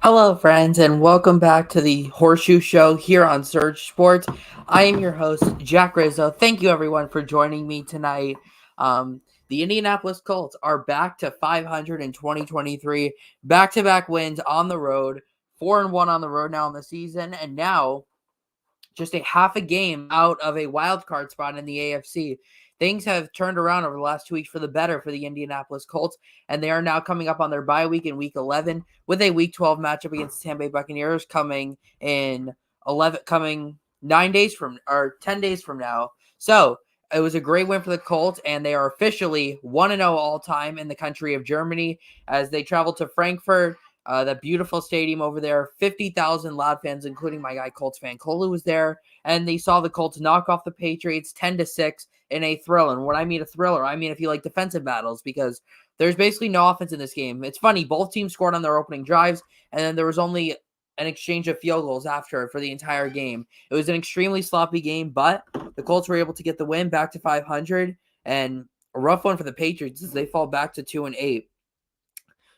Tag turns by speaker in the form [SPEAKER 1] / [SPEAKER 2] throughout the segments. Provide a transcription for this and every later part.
[SPEAKER 1] Hello, friends, and welcome back to the Horseshoe Show here on Surge Sports. I am your host, Jack Rizzo. Thank you, everyone, for joining me tonight. Um, the Indianapolis Colts are back to 500 in 2023, back-to-back wins on the road, 4-1 on the road now in the season, and now just a half a game out of a wild card spot in the AFC. Things have turned around over the last 2 weeks for the better for the Indianapolis Colts, and they are now coming up on their bye week in Week 11 with a Week 12 matchup against the Tampa Bay Buccaneers coming 9 days from or 10 days from now. So it was a great win for the Colts, and they are officially 1-0 all time in the country of Germany as they travel to Frankfurt, that beautiful stadium over there. 50,000 loud fans, including my guy Colts fan Cole was there, and they saw the Colts knock off the Patriots 10-6 in a thriller. And when I mean a thriller, I mean if you like defensive battles, because there's basically no offense in this game. It's funny, both teams scored on their opening drives, and then there was only an exchange of field goals after for the entire game. It was an extremely sloppy game, but the Colts were able to get the win back to 500, and a rough one for the Patriots as they fall back to 2-8.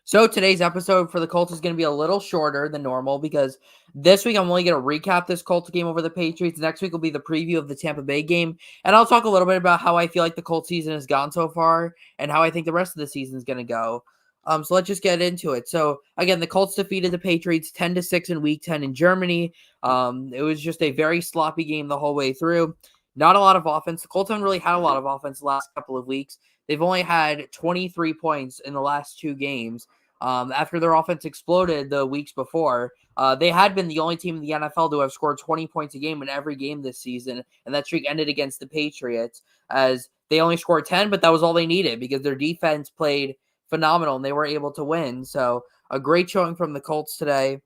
[SPEAKER 1] So today's episode for the Colts is going to be a little shorter than normal because this week I'm only going to recap this Colts game over the Patriots. Next week will be the preview of the Tampa Bay game, and I'll talk a little bit about how I feel like the Colts season has gone so far and how I think the rest of the season is going to go. So let's just get into it. So again, the Colts defeated the Patriots 10-6 in Week 10 in Germany. It was just a very sloppy game the whole way through. Not a lot of offense. The Colts haven't really had a lot of offense the last couple of weeks. They've only had 23 points in the last two games. After their offense exploded the weeks before, they had been the only team in the NFL to have scored 20 points a game in every game this season, and that streak ended against the Patriots as they only scored 10, but that was all they needed because their defense played phenomenal and they were able to win. So a great showing from the Colts today.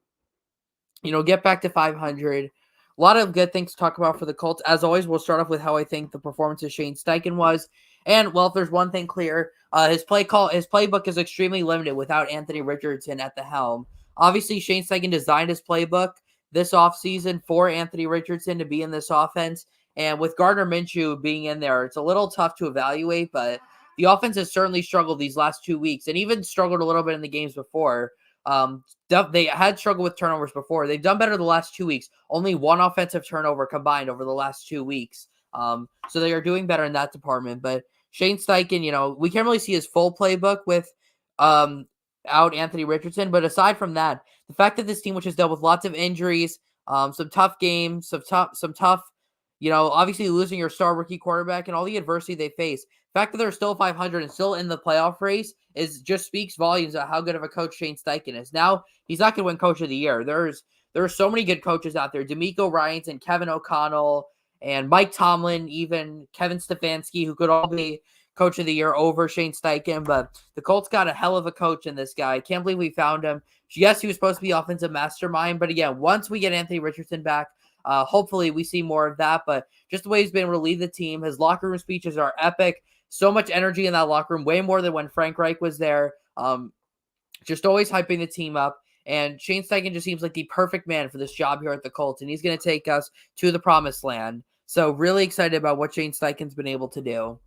[SPEAKER 1] Get back to 500. A lot of good things to talk about for the Colts. As always, we'll start off with how I think the performance of Shane Steichen was. And, well, if there's one thing clear, his playbook is extremely limited without Anthony Richardson at the helm. Obviously, Shane Steichen designed his playbook this offseason for Anthony Richardson to be in this offense. And with Gardner Minshew being in there, it's a little tough to evaluate, but the offense has certainly struggled these last 2 weeks and even struggled a little bit in the games before. They had struggled with turnovers before. They've done better the last 2 weeks. Only one offensive turnover combined over the last 2 weeks. So they are doing better in that department. But Shane Steichen, we can't really see his full playbook with out Anthony Richardson. But aside from that, the fact that this team, which has dealt with lots of injuries, some tough games, some tough, obviously losing your star rookie quarterback and all the adversity they face. The fact that they're still 500 and still in the playoff race just speaks volumes of how good of a coach Shane Steichen is. Now, he's not going to win Coach of the Year. There are so many good coaches out there. D'Amico Ryans and Kevin O'Connell and Mike Tomlin, even Kevin Stefanski, who could all be Coach of the Year over Shane Steichen. But the Colts got a hell of a coach in this guy. I can't believe we found him. Yes, he was supposed to be offensive mastermind. But again, once we get Anthony Richardson back, hopefully we see more of that. But just the way he's been able to lead the team, his locker room speeches are epic. So much energy in that locker room, way more than when Frank Reich was there. Just always hyping the team up. And Shane Steichen just seems like the perfect man for this job here at the Colts. And he's going to take us to the promised land. So really excited about what Shane Steichen's been able to do.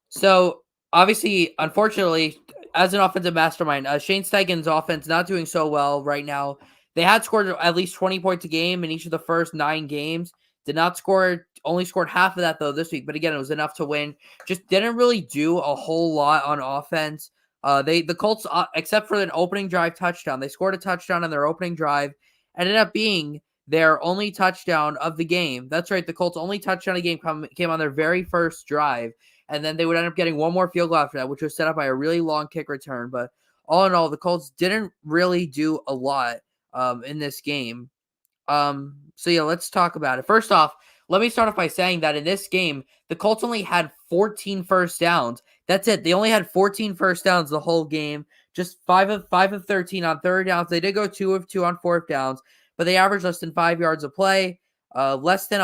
[SPEAKER 1] So obviously, unfortunately, as an offensive mastermind, Shane Steichen's offense not doing so well right now. They had scored at least 20 points a game in each of the first 9 games. Only scored half of that, though, this week. But again, it was enough to win. Just didn't really do a whole lot on offense. The Colts, except for an opening drive touchdown, they scored a touchdown on their opening drive. Ended up being their only touchdown of the game. That's right. The Colts' only touchdown of the game came on their very first drive. And then they would end up getting one more field goal after that, which was set up by a really long kick return. But all in all, the Colts didn't really do a lot in this game. So yeah, let's talk about it. First off, let me start off by saying that in this game, the Colts only had 14 first downs. That's it. They only had 14 first downs the whole game. Just 5 of 13 on third downs. They did go 2 of 2 on fourth downs, but they averaged less than 5 yards a play. Less than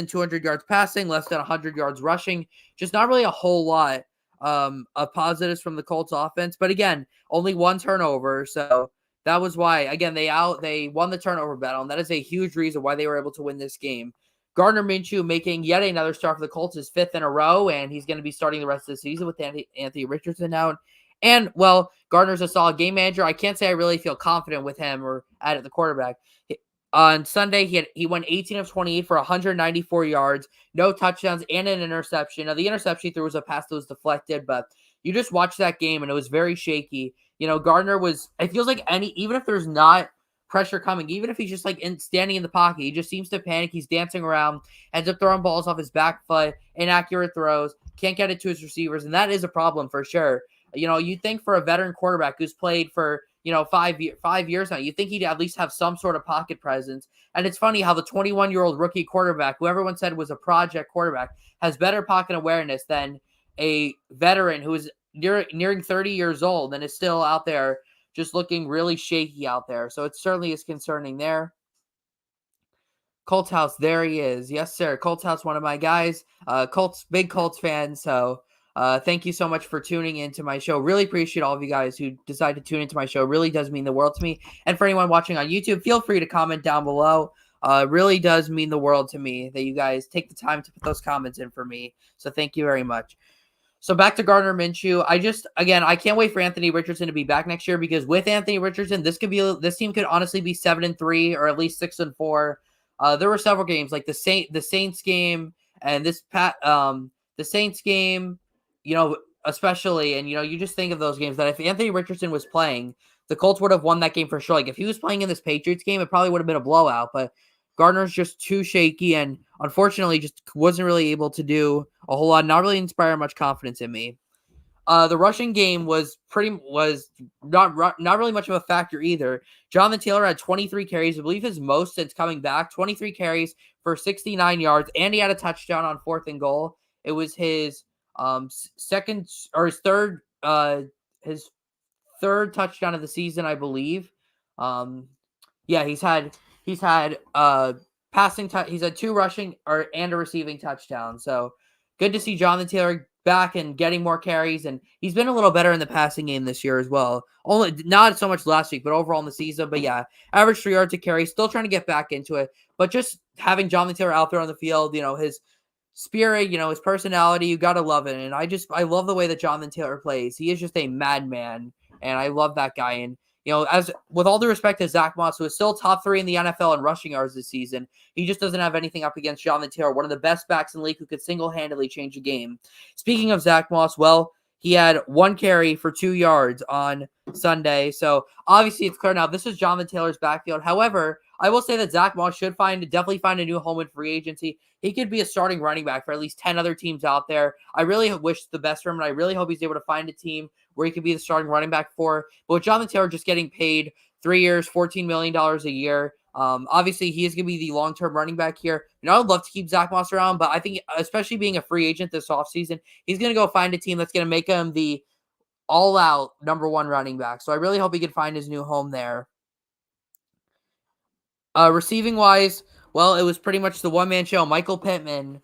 [SPEAKER 1] 200 yards passing, less than 100 yards rushing. Just not really a whole lot of positives from the Colts offense. But again, only one turnover. So that was why, again, they won the turnover battle. And that is a huge reason why they were able to win this game. Gardner Minshew making yet another start for the Colts, his 5th in a row. And he's going to be starting the rest of the season with Anthony Richardson out. And, well, Gardner's a solid game manager. I can't say I really feel confident with him or at the quarterback. On Sunday, he went 18 of 28 for 194 yards, no touchdowns, and an interception. Now, the interception he threw was a pass that was deflected, but you just watched that game, and it was very shaky. Gardner it feels like even if there's not pressure coming, even if he's just like standing in the pocket, he just seems to panic. He's dancing around, ends up throwing balls off his back foot, inaccurate throws, can't get it to his receivers, and that is a problem for sure. You think for a veteran quarterback who's played for 5 years now, you think he'd at least have some sort of pocket presence. And it's funny how the 21-year-old rookie quarterback, who everyone said was a project quarterback, has better pocket awareness than a veteran who is nearing 30 years old and is still out there just looking really shaky out there. So it certainly is concerning there. Colts House, there he is. Yes, sir. Colts House, one of my guys. Big Colts fan. So thank you so much for tuning into my show. Really appreciate all of you guys who decide to tune into my show. Really does mean the world to me. And for anyone watching on YouTube, feel free to comment down below. Really does mean the world to me that you guys take the time to put those comments in for me. So thank you very much. So back to Gardner Minshew. I can't wait for Anthony Richardson to be back next year, because with Anthony Richardson, this team could honestly be 7-3 or at least 6-4. There were several games like the Saints game and the Saints game, especially, and you just think of those games that if Anthony Richardson was playing, the Colts would have won that game for sure. Like if he was playing in this Patriots game, it probably would have been a blowout, but Gardner's just too shaky and unfortunately just wasn't really able to do a whole lot, not really inspire much confidence in me. The rushing game was not really much of a factor either. Jonathan Taylor had 23 carries, I believe his most since coming back. 23 carries for 69 yards, and he had a touchdown on 4th and goal. It was his his third touchdown of the season, I believe. He's had he's had two rushing and a receiving touchdown. So good to see Jonathan Taylor back and getting more carries, and he's been a little better in the passing game this year as well. Only not so much last week, but overall in the season. But yeah, average 3 yards a carry, still trying to get back into it. But just having Jonathan Taylor out there on the field, his spirit, his personality, you gotta love it. And I love the way that Jonathan Taylor plays. He is just a madman, and I love that guy. And as with all due respect to Zach Moss, who is still top 3 in the NFL in rushing yards this season, he just doesn't have anything up against Jonathan Taylor, one of the best backs in the league who could single-handedly change a game. Speaking of Zach Moss, well, he had 1 carry for 2 yards on Sunday. So obviously it's clear now this is Jonathan Taylor's backfield. However, I will say that Zach Moss should definitely find a new home in free agency. He could be a starting running back for at least 10 other teams out there. I really wish the best for him, and I really hope he's able to find a team where he could be the starting running back for. But with Jonathan Taylor just getting paid 3 years, $14 million a year, obviously he is going to be the long-term running back here. I would love to keep Zach Moss around, but I think especially being a free agent this offseason, he's going to go find a team that's going to make him the all-out number 1 running back. So I really hope he can find his new home there. Receiving-wise, well, it was pretty much the one-man show. Michael Pittman,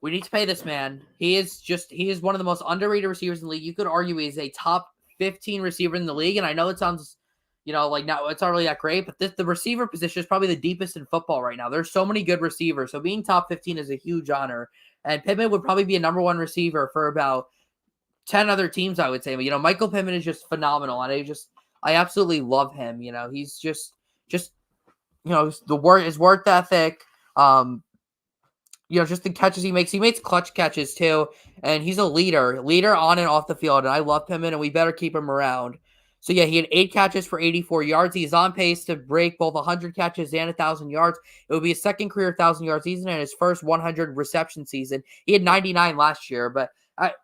[SPEAKER 1] we need to pay this man. He is one of the most underrated receivers in the league. You could argue he's a top 15 receiver in the league, and I know it sounds, like now it's not really that great, but the receiver position is probably the deepest in football right now. There's so many good receivers, so being top 15 is a huge honor, and Pittman would probably be a number 1 receiver for about 10 other teams, I would say. But, Michael Pittman is just phenomenal, and I absolutely love him. He's just his work ethic, just the catches he makes. He makes clutch catches too, and he's a leader on and off the field, and I love him, and we better keep him around. So yeah, he had 8 catches for 84 yards. He's on pace to break both 100 catches and 1,000 yards. It would be his second career 1,000-yard season and his first 100 reception season. He had 99 last year, but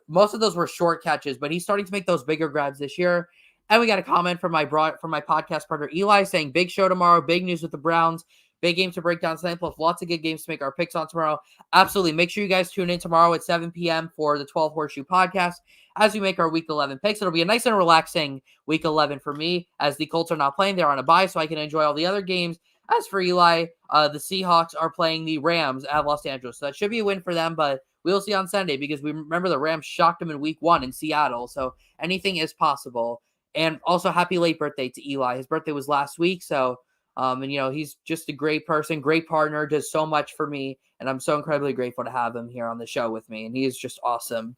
[SPEAKER 1] most of those were short catches, but he's starting to make those bigger grabs this year. And we got a comment from my podcast partner Eli saying, big show tomorrow, big news with the Browns, big games to break down tonight, plus lots of good games to make our picks on tomorrow. Absolutely. Make sure you guys tune in tomorrow at 7 p.m. for the 12 Horseshoe podcast as we make our Week 11 picks. It'll be a nice and relaxing Week 11 for me, as the Colts are not playing. They're on a bye, so I can enjoy all the other games. As for Eli, the Seahawks are playing the Rams at Los Angeles, so that should be a win for them, but we'll see on Sunday, because we remember the Rams shocked them in Week 1 in Seattle, so anything is possible. And also, happy late birthday to Eli. His birthday was last week, so, he's just a great person, great partner, does so much for me, and I'm so incredibly grateful to have him here on the show with me, and he is just awesome.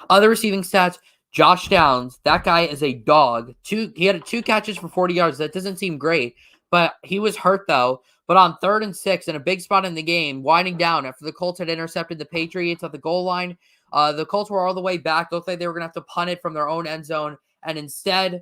[SPEAKER 1] Other receiving stats, Josh Downs, that guy is a dog. He had 2 catches for 40 yards. That doesn't seem great, but he was hurt though. But on 3rd and 6, in a big spot in the game, winding down after the Colts had intercepted the Patriots at the goal line, the Colts were all the way back. Looked like they were going to have to punt it from their own end zone, and instead,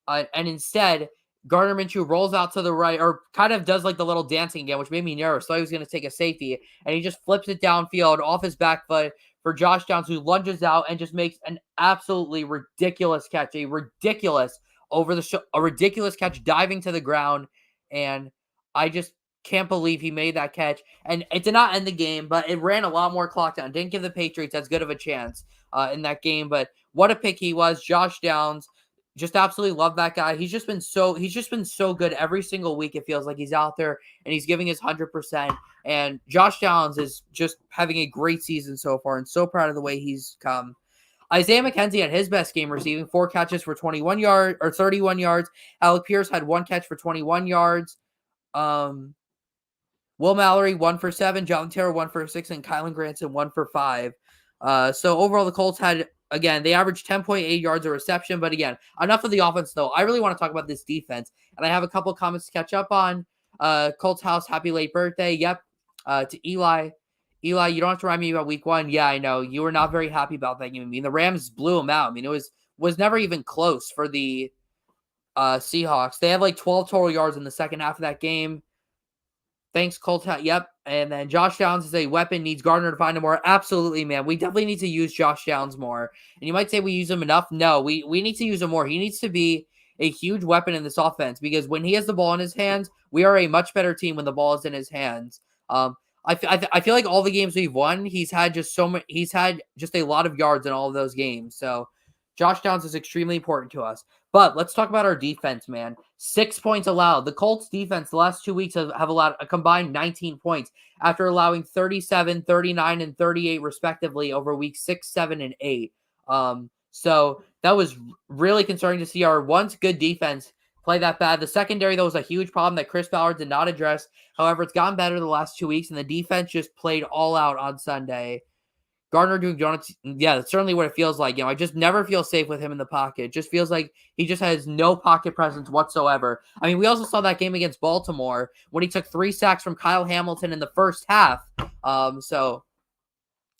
[SPEAKER 1] Gardner Minshew rolls out to the right, or kind of does like the little dancing again, which made me nervous. So he was going to take a safety, and he just flips it downfield off his back foot for Josh Downs, who lunges out and just makes an absolutely ridiculous catch, a ridiculous catch, diving to the ground, and I just can't believe he made that catch. And it did not end the game, but it ran a lot more clock down. Didn't give the Patriots as good of a chance in that game, but what a pick he was. Josh Downs, just absolutely love that guy. He's just been so good every single week. It feels like he's out there and he's giving his 100%. And Josh Downs is just having a great season so far, and so proud of the way he's come. Isaiah McKenzie had his best game, receiving 4 catches for 31 yards. Alec Pierce had 1 catch for 21 yards. Will Mallory 1 for 7, Jonathan Taylor 1 for 6, and Kylan Granson 1 for 5. So overall, the Colts had, again, they averaged 10.8 yards a reception. But again, enough of the offense, though. I really want to talk about this defense, and I have a couple comments to catch up on. Colts House, happy late birthday. Yep. To Eli. Eli, you don't have to remind me about week 1. Yeah, I know. You were not very happy about that game. I mean, the Rams blew them out. I mean, it was never even close for the Seahawks. They had like 12 total yards in the second half of that game. Thanks, Colts. Yep. And then Josh Downs is a weapon. Needs Gardner to find him more. Absolutely, man. We definitely need to use Josh Downs more. And you might say we use him enough. No, we need to use him more. He needs to be a huge weapon in this offense, because when he has the ball in his hands, we are a much better team when the ball is in his hands. I feel like all the games we've won, he's had just a lot of yards in all of those games. So Josh Downs is extremely important to us. But let's talk about our defense, man. 6 points allowed. The Colts defense the last 2 weeks have allowed a combined 19 points after allowing 37, 39, and 38 respectively over weeks 6, 7, and 8. So that was really concerning to see our once good defense play that bad. The secondary, though, was a huge problem that Chris Ballard did not address. However, it's gotten better the last 2 weeks, and the defense just played all out on Sunday. Gardner doing donuts, yeah, that's certainly what it feels like. I just never feel safe with him in the pocket. It just feels like he just has no pocket presence whatsoever. I mean, we also saw that game against Baltimore when he took 3 sacks from Kyle Hamilton in the first half. So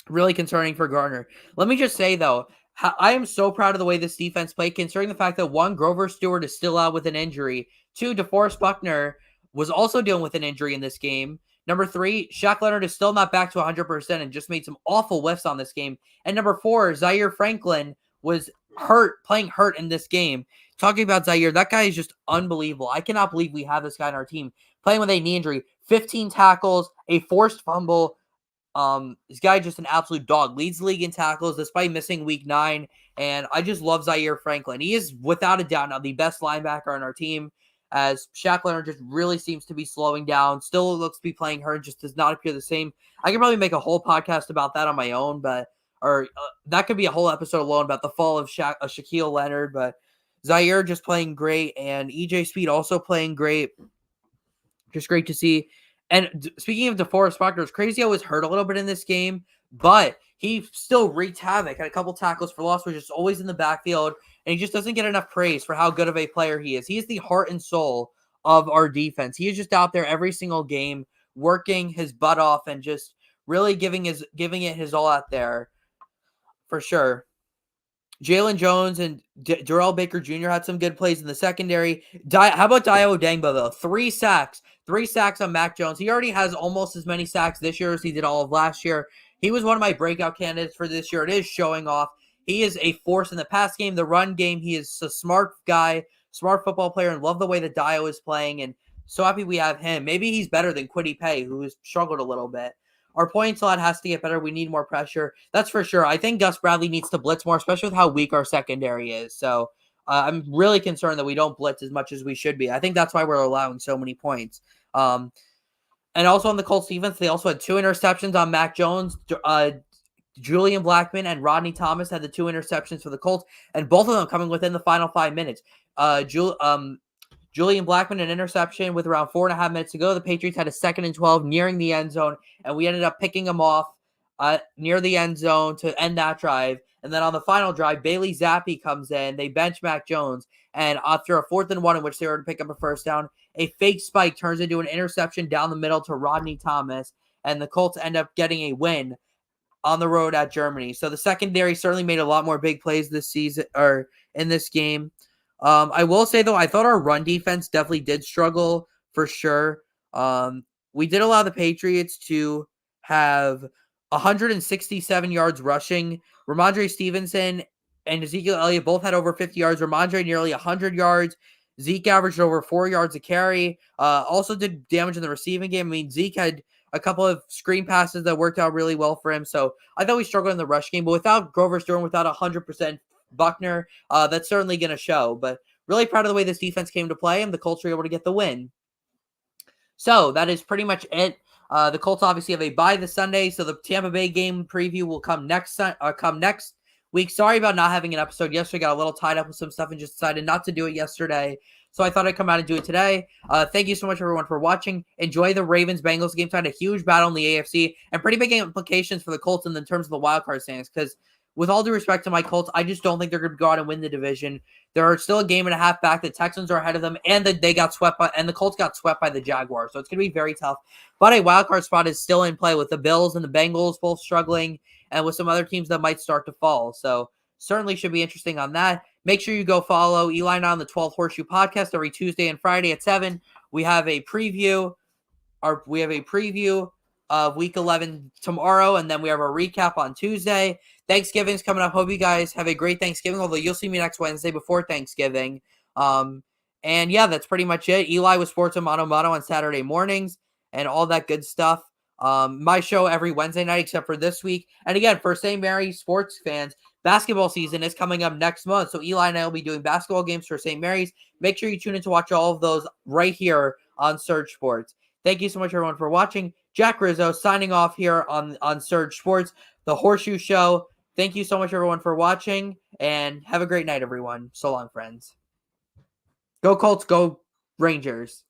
[SPEAKER 1] really concerning for Gardner. Let me just say, though, I am so proud of the way this defense played, considering the fact that 1, Grover Stewart is still out with an injury. 2, DeForest Buckner was also dealing with an injury in this game. Number 3, Shaq Leonard is still not back to 100% and just made some awful whiffs on this game. And number 4, Zaire Franklin was playing hurt in this game. Talking about Zaire, that guy is just unbelievable. I cannot believe we have this guy on our team playing with a knee injury. 15 tackles, a forced fumble. This guy just an absolute dog. Leads the league in tackles despite missing week 9. And I just love Zaire Franklin. He is without a doubt now the best linebacker on our team, as Shaq Leonard just really seems to be slowing down. Still looks to be playing hurt, just does not appear the same. I could probably make a whole podcast about that on my own, or that could be a whole episode alone about the fall of Shaquille Leonard. But Zaire just playing great, and EJ Speed also playing great. Just great to see. And speaking of DeForest Buckner, it's crazy how he was hurt a little bit in this game, but he still wreaked havoc. Had a couple tackles for loss, which is always in the backfield, and he just doesn't get enough praise for how good of a player he is. He is the heart and soul of our defense. He is just out there every single game, working his butt off and just really giving it his all out there, for sure. Jalen Jones and Darrell Baker Jr. had some good plays in the secondary. How about Dio Odengba, though? 3 sacks. 3 sacks on Mac Jones. He already has almost as many sacks this year as he did all of last year. He was one of my breakout candidates for this year. It is showing off. He is a force in the pass game, the run game. He is a smart guy, smart football player, and love the way that Dio is playing. And so happy we have him. Maybe he's better than Kwity Paye, who has struggled a little bit. Our point slot has to get better. We need more pressure. That's for sure. I think Gus Bradley needs to blitz more, especially with how weak our secondary is. So I'm really concerned that we don't blitz as much as we should be. I think that's why we're allowing so many points. And also on the Colts defense, they also had 2 interceptions on Mac Jones. Julian Blackmon and Rodney Thomas had the 2 interceptions for the Colts, and both of them coming within the final 5 minutes. Julian Blackmon, an interception with around 4.5 minutes to go. The Patriots had a 2nd and 12 nearing the end zone, and we ended up picking them off near the end zone to end that drive. And then on the final drive, Bailey Zappi comes in. They bench Mac Jones. And after a 4th and 1 in which they were to pick up a first down, a fake spike turns into an interception down the middle to Rodney Thomas. And the Colts end up getting a win on the road at Germany. So the secondary certainly made a lot more big plays this season or in this game. I will say though, I thought our run defense definitely did struggle for sure. We did allow the Patriots to have 167 yards rushing. Ramondre Stevenson and Ezekiel Elliott both had over 50 yards. Ramondre nearly 100 yards. Zeke averaged over 4 yards a carry. Also did damage in the receiving game. I mean, Zeke had a couple of screen passes that worked out really well for him. So I thought we struggled in the rush game, but without Grover Stewart, without 100% Buckner, that's certainly going to show. But really proud of the way this defense came to play, and the Colts were able to get the win. So that is pretty much it. The Colts obviously have a bye this Sunday, so the Tampa Bay game preview will come next week. Sorry about not having an episode yesterday. Got a little tied up with some stuff and just decided not to do it yesterday. So I thought I'd come out and do it today. Thank you so much, everyone, for watching. Enjoy the Ravens-Bengals game. Had a huge battle in the AFC and pretty big implications for the Colts in terms of the wildcard standings because with all due respect to my Colts, I just don't think they're going to go out and win the division. There are still a game and a half back. The Texans are ahead of them, and they got swept by, and the Colts got swept by the Jaguars. So it's going to be very tough. But a wildcard spot is still in play with the Bills and the Bengals both struggling, and with some other teams that might start to fall. So certainly should be interesting on that. Make sure you go follow Eli and I on the 12th Horseshoe podcast every Tuesday and Friday at 7. We have a preview. We have a preview of Week 11 tomorrow, and then we have a recap on Tuesday. Thanksgiving's coming up. Hope you guys have a great Thanksgiving, although you'll see me next Wednesday before Thanksgiving. And yeah, that's pretty much it. Eli with Sports and Mano on Saturday mornings and all that good stuff. My show every Wednesday night except for this week. And again, for St. Mary's sports fans, basketball season is coming up next month. So Eli and I will be doing basketball games for St. Mary's. Make sure you tune in to watch all of those right here on Surge Sports. Thank you so much, everyone, for watching. Jack Rizzo signing off here on Surge Sports, the Horseshoe Show. Thank you so much, everyone, for watching, and have a great night, everyone. So long, friends. Go Colts, go Rangers.